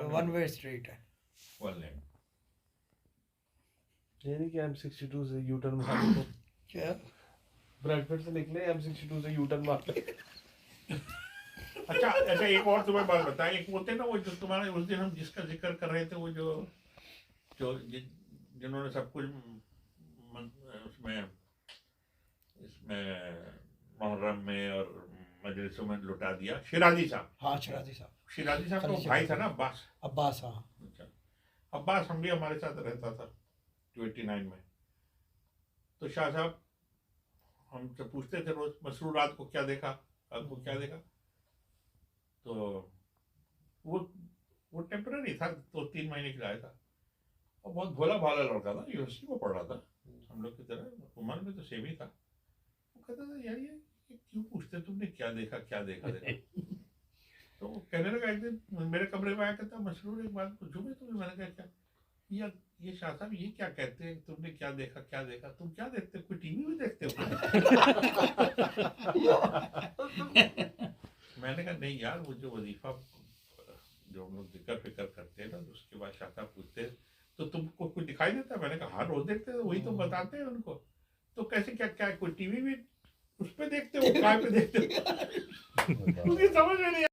One way street है। One लेन। ये नहीं कि M62 से यू टर्न मारने को क्या ब्रैडफोर्ड से निकले M62 से यू टर्न मार ले। अच्छा अच्छा, एक और तुम्हें बात बताएं, एक होते ना वो जो तुम्हारे उस दिन हम जिसका जिक्र कर रहे थे, वो जो जो जिन्होंने सब कुछ उसमें इसमें मुहर्रम में और मजलिसों में लुटा दिया, शिराजी साहब। हाँ शिराजी साहब, शिराजी साहब का भाई था ना अब्बास। अब्बास। हाँ अच्छा, अब्बास हम भी हमारे साथ रहता था 29 में। तो शाह साहब हमसे पूछते थे रोज, मसरूर रात को क्या देखा, रात को क्या देखा। तो वो टेम्पररी था, 2-3 महीने के लिए आया था और बहुत भोला भाला लड़का था, यूनिवर्सिटी में पढ़ रहा था हम लोग की तरह, उम्र में तो सेम ही था। वो कहता था यार ये क्यों पूछते, तुमने क्या देखा क्या देखा देखा। तो वो कहने लगा, एक दिन मेरे कमरे में आया, कहता मसरूर एक बात पूछूं मैं तुम्हें। मैंने कहा क्या? यार ये शाह साहब ये क्या कहते हैं, तुमने क्या देखा क्या देखा, तुम क्या देखते हो, कोई टीवी भी देखते हो? मैंने कहा नहीं यार, वो जो वजीफा जो हम लोग जिक्र फिक्र करते हैं ना, तो उसके बाद शाह साहब पूछते हैं तो तुमको कुछ दिखाई देता है? मैंने कहा हाँ रोज देखते हैं, वही तो बताते हैं उनको। तो कैसे क्या क्या कोई टीवी भी उस पे देखते हो, काय पे देखते हो? मुझे समझ में नहीं